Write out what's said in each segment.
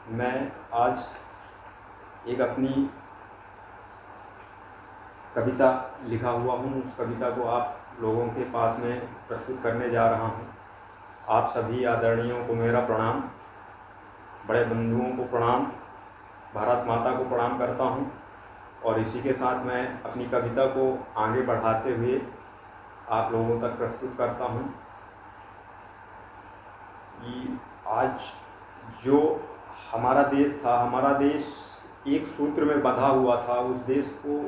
मैं आज एक अपनी कविता लिखा हुआ हूँ। उस कविता को आप लोगों के पास में प्रस्तुत करने जा रहा हूँ। आप सभी आदरणीयों को मेरा प्रणाम, बड़े बंधुओं को प्रणाम, भारत माता को प्रणाम करता हूँ। और इसी के साथ मैं अपनी कविता को आगे बढ़ाते हुए आप लोगों तक प्रस्तुत करता हूँ कि आज जो हमारा देश था, हमारा देश एक सूत्र में बंधा हुआ था। उस देश को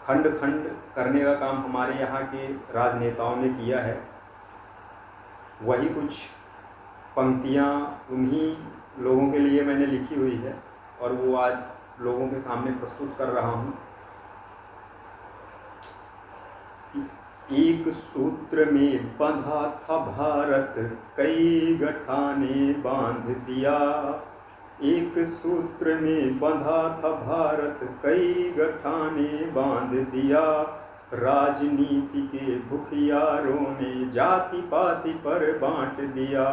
खंड खंड करने का काम हमारे यहाँ के राजनेताओं ने किया है। वही कुछ पंक्तियाँ उन्हीं लोगों के लिए मैंने लिखी हुई है और वो आज लोगों के सामने प्रस्तुत कर रहा हूँ। एक सूत्र में बंधा था भारत, कई गठाने बांध दिया। एक सूत्र में बंधा था भारत, कई गठाने बांध दिया। राजनीति के भुखियारों ने जाति पाति पर बांट दिया।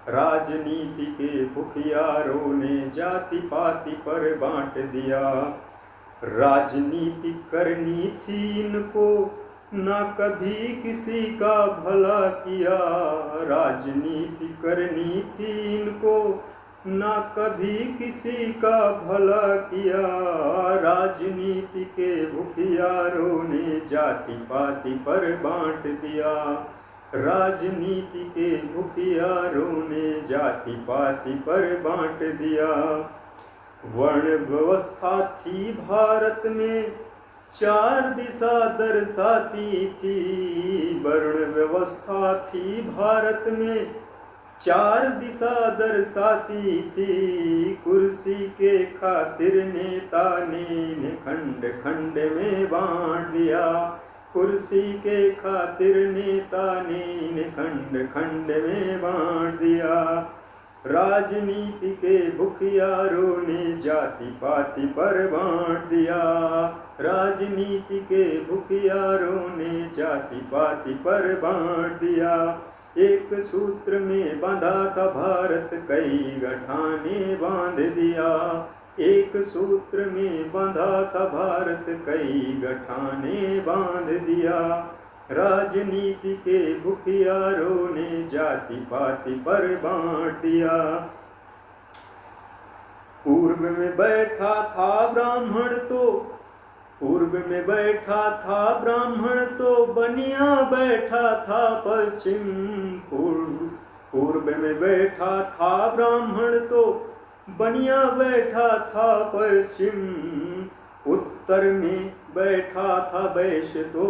राजनीति के भुखियारों ने जाति पाति पर बांट दिया। राजनीति करनी थी इनको, ना कभी किसी का भला किया। राजनीति करनी थी इनको, ना कभी किसी का भला किया। राजनीति के भुखियारों ने जाति पाति पर बांट दिया। राजनीति के भुखियारों ने जाति पाति पर बांट दिया। वर्ण व्यवस्था थी भारत में, चार दिशा दर्शाती थी। वर्ण व्यवस्था थी भारत में, चार दिशा दर्शाती थी। कुर्सी के खातिर नेता ने खंड खंड में बांट दिया। कुर्सी के खातिर नेता ने खंड खंड में बांट दिया। राजनीति के भुखियारों ने जाति पाति पर बांट दिया। राजनीति के भुखियारों ने जाति पाति पर बांट दिया। एक सूत्र में बंधा था भारत, कई गठाने बांध दिया। एक सूत्र में बंधा था भारत, कई गठाने बांध दिया। राजनीति के भुखियारों ने जाति पाति पर बांट दिया। पूर्व में बैठा था ब्राह्मण तो, पूर्व में बैठा था ब्राह्मण तो बनिया बैठा था पश्चिम। पूर्व में बैठा था ब्राह्मण तो बनिया बैठा था पश्चिम। उत्तर में बैठा था वैश्य तो,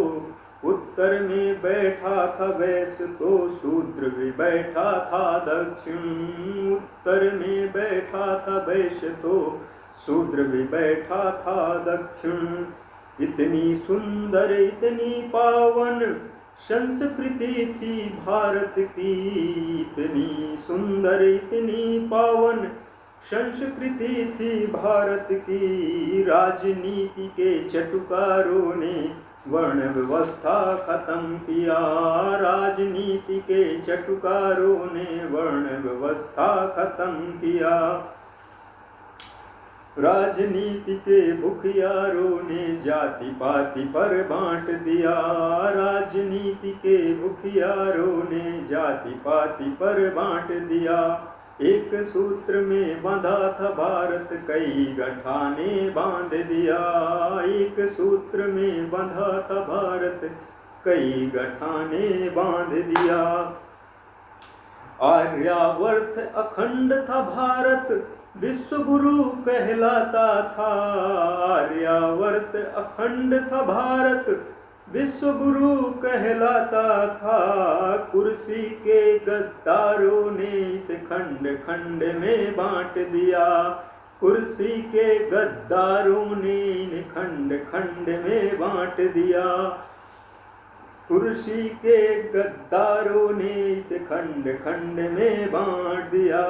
उत्तर में बैठा था वैश्य तो शूद्र भी बैठा था दक्षिण। उत्तर में बैठा था वैश्य तो शूद्र भी बैठा था दक्षिण। इतनी सुंदर इतनी पावन संस्कृति थी भारत की। इतनी सुंदर इतनी पावन संस्कृति थी भारत की। राजनीति के चटुकारों ने वर्ण व्यवस्था खत्म किया। राजनीति के चटुकारों ने वर्ण व्यवस्था खत्म किया। राजनीति के भुखियारों ने जाति पाति पर बांट दिया। राजनीति के भुखियारों ने जाति पाति पर बांट दिया। एक सूत्र में बंधा था भारत, कई गठाने बांध दिया। एक सूत्र में बंधा था भारत, कई गठाने बांध दिया। आर्यावर्त अखंड था भारत, विश्व गुरु कहलाता था। आर्यावर्त अखंड था भारत, विश्व गुरु कहलाता था। कुर्सी के गद्दारों ने इसे खंड खंड में बांट दिया। कुर्सी के गद्दारों ने इन्हें खंड खंड में बांट दिया। कुर्सी के गद्दारों ने इसे खंड खंड में बांट दिया।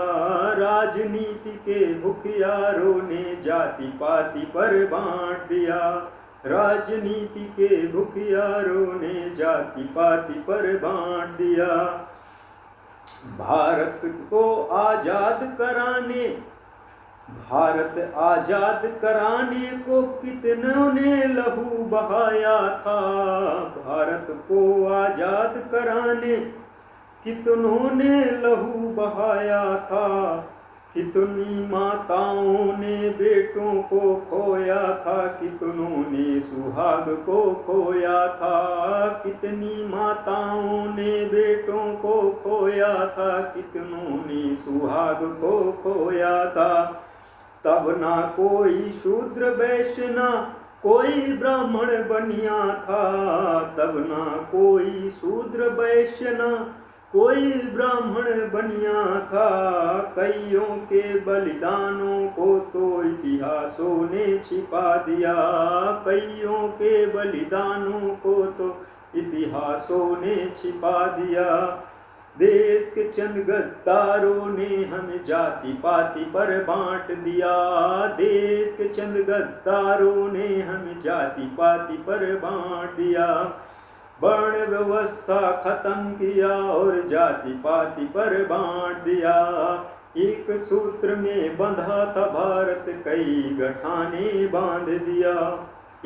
राजनीति के भुखियारों ने जाति पाति पर बांट दिया। राजनीति के भुखियारों ने जाति पाति पर बांट दिया। भारत को आजाद कराने, भारत आजाद कराने को कितनों ने लहू बहाया था। भारत को आजाद कराने कितनों ने लहू बहाया था। कितनी माताओं ने बेटों को खोया था, कितनों ने सुहाग को खोया था। कितनी माताओं ने बेटों को खोया था, कितनों ने सुहाग को खोया था। तब ना कोई शूद्र वैश्य ना कोई ब्राह्मण बनिया था। तब ना कोई शूद्र वैश्य ना कोई ब्राह्मण बनिया था। कईयों के बलिदानों को तो इतिहासों ने छिपा दिया। कईयों के बलिदानों को तो इतिहासों ने छिपा दिया। देश के चंद गद्दारों ने हमें जाति पाति पर बांट दिया। देश के चंद गद्दारों ने हमें जाति पाति पर बांट दिया। वर्ण व्यवस्था खत्म किया और जाति पाति पर बांट दिया। एक सूत्र में बंधा था भारत, कई गठाने बांध दिया।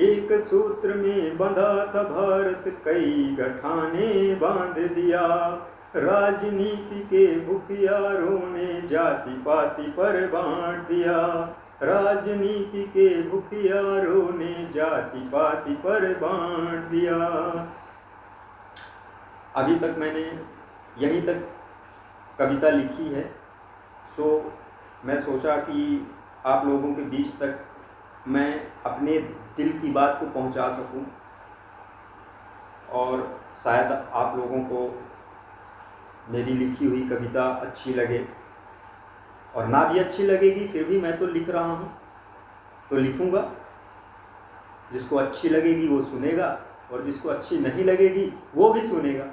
एक सूत्र में बंधा था भारत, कई गठाने बांध दिया। राजनीति के भुखियारों ने जाति पाति पर बांट दिया। राजनीति के भुखियारों ने जाति पाति पर बांट दिया। अभी तक मैंने यहीं तक कविता लिखी है। मैं सोचा कि आप लोगों के बीच तक मैं अपने दिल की बात को पहुंचा सकूं और शायद आप लोगों को मेरी लिखी हुई कविता अच्छी लगे, और ना भी अच्छी लगेगी फिर भी मैं तो लिख रहा हूं तो लिखूंगा। जिसको अच्छी लगेगी वो सुनेगा और जिसको अच्छी नहीं लगेगी वो भी सुनेगा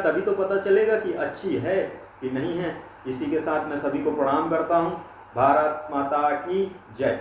तभी तो पता चलेगा कि अच्छी है कि नहीं है। इसी के साथ मैं सभी को प्रणाम करता हूं। भारत माता की जय।